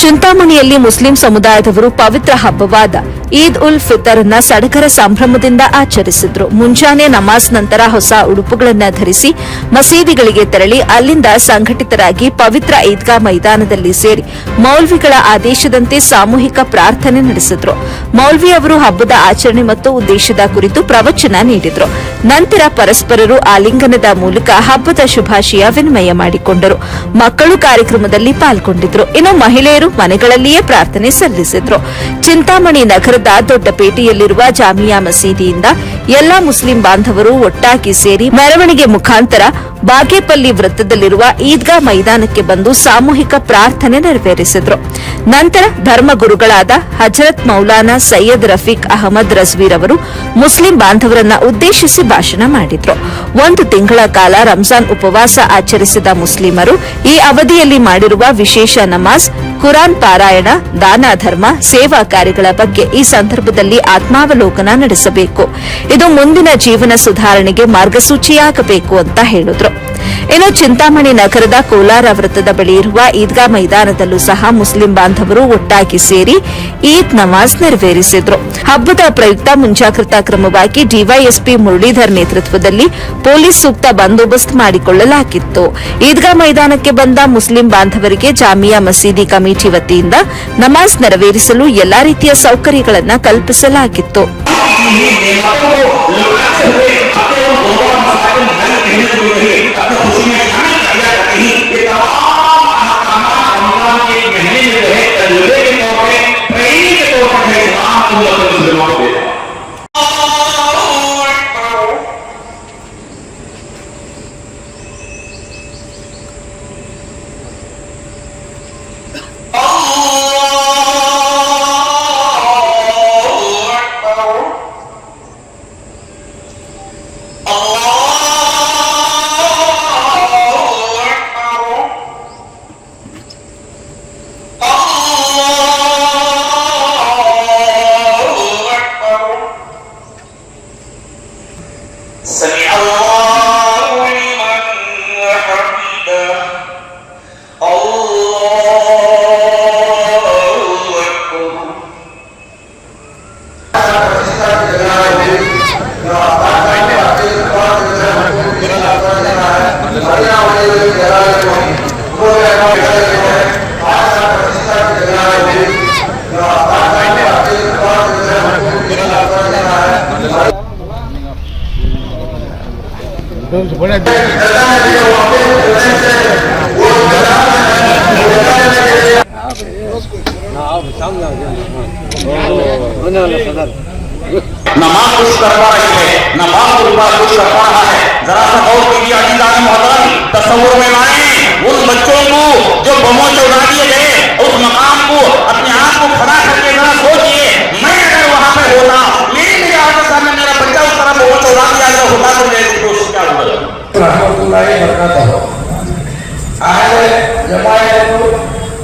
ಚಿಂತಾಮಣಿಯಲ್ಲಿ Muslim ಸಮುದಾಯದವರು ಪವಿತ್ರ ಹಬ್ಬವಾದ ಈದ್ ಉಲ್ ಫಿತರ್ ನ ಸಡಗರ ಸಂಭ್ರಮದಿಂದ ಆಚರಿಸಿದ್ರು. ಮುಂಜಾನೆ ನಮಾಜ್ ನಂತರ ಹೊಸ ಉಡುಪುಗಳನ್ನು ಧರಿಸಿ ಮಸೀದಿಗಳಿಗೆ ತೆರಳಿ ಅಲ್ಲಿಂದ ಸಂಘಟಿತರಾಗಿ ಪವಿತ್ರ ಈದ್ಗಾ ಮೈದಾನದಲ್ಲಿ ಸೇರಿ ಮೌಲ್ವಿಗಳ ಆದೇಶದಂತೆ ಸಾಮೂಹಿಕ ಪ್ರಾರ್ಥನೆ ನಡೆಸಿದ್ರು. ಮೌಲ್ವಿ ಅವರು ಹಬ್ಬದ ಆಚರಣೆ ಮತ್ತು ಉದ್ದೇಶದ ಕುರಿತು ಪ್ರವಚನ ನೀಡಿದ್ರು. ನಂತರ ಪರಸ್ಪರರು ಆಲಿಂಗನದ ಮೂಲಕ ಹಬ್ಬದ ಶುಭಾಶಯ ವಿನಿಮಯ ಮಾಡಿಕೊಂಡರು. ಮಕ್ಕಳು ಕಾರ್ಯಕ್ರಮದಲ್ಲಿ ಪಾಲ್ಗೊಂಡಿದ್ರು. ಇನ್ನು ಮಹಿಳೆಯರು ಮನೆಗಳಲ್ಲಿಯೇ ಪ್ರಾರ್ಥನೆ ಸಲ್ಲಿಸಿದ್ರು. ಚಿಂತಾಮಣಿ ನಗರದ ದೊಡ್ಡಪೇಟೆಯಲ್ಲಿರುವ ಜಾಮಿಯಾ ಮಸೀದಿಯಿಂದ ಎಲ್ಲಾ ಮುಸ್ಲಿಂ ಬಾಂಧವರು ಒಟ್ಟಾಗಿ ಸೇರಿ ಮೆರವಣಿಗೆ ಮುಖಾಂತರ ಬಾಗೇಪಲ್ಲಿ ವೃತ್ತದಲ್ಲಿರುವ ಈದ್ಗಾ ಮೈದಾನಕ್ಕೆ ಬಂದು ಸಾಮೂಹಿಕ ಪ್ರಾರ್ಥನೆ ನೆರವೇರಿಸಿದ್ರು. ನಂತರ ಧರ್ಮಗುರುಗಳಾದ ಹಜರತ್ ಮೌಲಾನಾ ಸೈಯದ್ ರಫೀಕ್ ಅಹಮದ್ ರಜ್ವೀರ್ ಅವರು ಮುಸ್ಲಿಂ ಬಾಂಧವರನ್ನ ಉದ್ದೇಶಿಸಿ ಭಾಷಣ ಮಾಡಿದ್ರು. 1 ತಿಂಗಳ ಕಾಲ ರಂಜಾನ್ ಉಪವಾಸ ಆಚರಿಸಿದ ಮುಸ್ಲಿಮರು ಈ ಅವಧಿಯಲ್ಲಿ ಮಾಡಿರುವ ವಿಶೇಷ ನಮಾಜ್, ಕುರಾನ್ ಪಾರಾಯಣ, ದಾನ ಧರ್ಮ, ಸೇವಾ ಕಾರ್ಯಗಳ ಬಗ್ಗೆ ಈ ಸಂದರ್ಭದಲ್ಲಿ ಆತ್ಮಾವಲೋಕನ ನಡೆಸಬೇಕು. ಇದು ಮುಂದಿನ ಜೀವನ ಸುಧಾರಣೆಗೆ ಮಾರ್ಗಸೂಚಿಯಾಗಬೇಕು ಅಂತ ಹೇಳಿದ್ರು. ಇನ್ನು ಚಿಂತಾಮಣಿ ನಗರದ ಕೋಲಾರ ವೃತ್ತದ ಬಳಿ ಇರುವ ಈದ್ಗಾ ಮೈದಾನದಲ್ಲೂ ಸಹ ಮುಸ್ಲಿಂ ಬಾಂಧವರು ಒಟ್ಟಾಗಿ ಸೇರಿ ಈದ್ ನಮಾಜ್ ನೆರವೇರಿಸಿದ್ರು. ಹಬ್ಬದ ಪ್ರಯುಕ್ತ ಮುಂಜಾಗ್ರತಾ ಕ್ರಮವಾಗಿ ಡಿವೈಎಸ್ಪಿ ಮುರಳೀಧರ್ ನೇತೃತ್ವದಲ್ಲಿ ಪೊಲೀಸ್ ಸೂಕ್ತ ಬಂದೋಬಸ್ತ್ ಮಾಡಿಕೊಳ್ಳಲಾಗಿತ್ತು. ಈದ್ಗಾ ಮೈದಾನಕ್ಕೆ ಬಂದ ಮುಸ್ಲಿಂ ಬಾಂಧವರಿಗೆ ಜಾಮಿಯಾ ಮಸೀದಿ ಕಮಿಟಿ ವತಿಯಿಂದ ನಮಾಜ್ ನೆರವೇರಿಸಲು ಎಲ್ಲಾ ರೀತಿಯ ಸೌಕರ್ಯಗಳನ್ನು ಕಲ್ಪಿಸಲಾಗಿತ್ತು. नमाज कुछ करवा रही है, नमाज कुछ करवा रहा है। जरा सा गौर कीजिए अजीज़ान मोहतरम, तस्वुर में लाएं उन बच्चों को जो बमों से उड़ा दिए गए, उस मकाम को अपने आप को खड़ा करके जरा सोचिए, मैं अगर वहां पे होता, मेरी निगाह के सामने मेरा बच्चा उस तरह बमों से उड़ा दिया गया होता तो मेरी कोशिश क्या होगा। रहमतुल्लाह बरकातहू। आज जमायत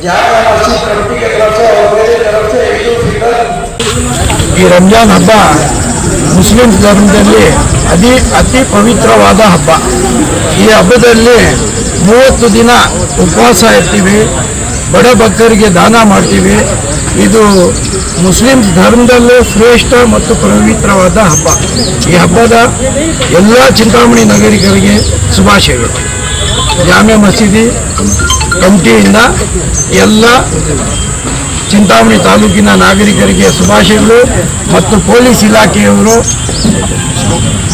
जामा मस्जिद कमिटी की तरफ से और मेरी तरफ से ईद उल फितर ಈ ರಂಜಾನ್ ಹಬ್ಬ ಮುಸ್ಲಿಂ ಧರ್ಮದಲ್ಲಿ ಅತಿ ಪವಿತ್ರವಾದ ಹಬ್ಬ. ಈ ಹಬ್ಬದಲ್ಲಿ 30 ದಿನ ಉಪವಾಸ ಇರ್ತೀವಿ, ಬಡ ಭಕ್ತರಿಗೆ ದಾನ ಮಾಡ್ತೀವಿ. ಇದು ಮುಸ್ಲಿಂ ಧರ್ಮದಲ್ಲೂ ಶ್ರೇಷ್ಠ ಮತ್ತು ಪವಿತ್ರವಾದ ಹಬ್ಬ. ಈ ಹಬ್ಬದ ಎಲ್ಲ ಚಿಂತಾಮಣಿ ನಾಗರಿಕರಿಗೆ ಶುಭಾಶಯಗಳು. ಜಾಮಿಯಾ ಮಸೀದಿ ಕಮಿಟಿಯಿಂದ ಎಲ್ಲ ಚಿಂತಾಮಣಿ ತಾಲೂಕಿನ ನಾಗರಿಕರಿಗೆ ಶುಭಾಶಯಗಳು. ಮತ್ತು ಪೊಲೀಸ್ ಇಲಾಖೆಯವರು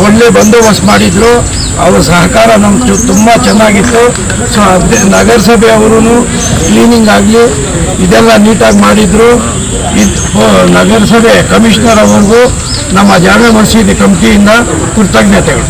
ಒಳ್ಳೆ ಬಂದೋಬಸ್ತ್ ಮಾಡಿದ್ರು, ಅವರ ಸಹಕಾರ ನಮ್ಗೆ ತುಂಬ ಚೆನ್ನಾಗಿತ್ತು. ಸೊ ನಗರಸಭೆಯವರು ಕ್ಲೀನಿಂಗ್ ಆಗಲಿ ಇದೆಲ್ಲ ನೀಟಾಗಿ ಮಾಡಿದರು. ನಗರಸಭೆ ಕಮಿಷನರ್ ಅವರಿಗೂ ನಮ್ಮ ಜಾಮಿಯಾ ಮಸೀದಿ ಕಮಿಟಿಯಿಂದ ಕೃತಜ್ಞತೆಗಳು.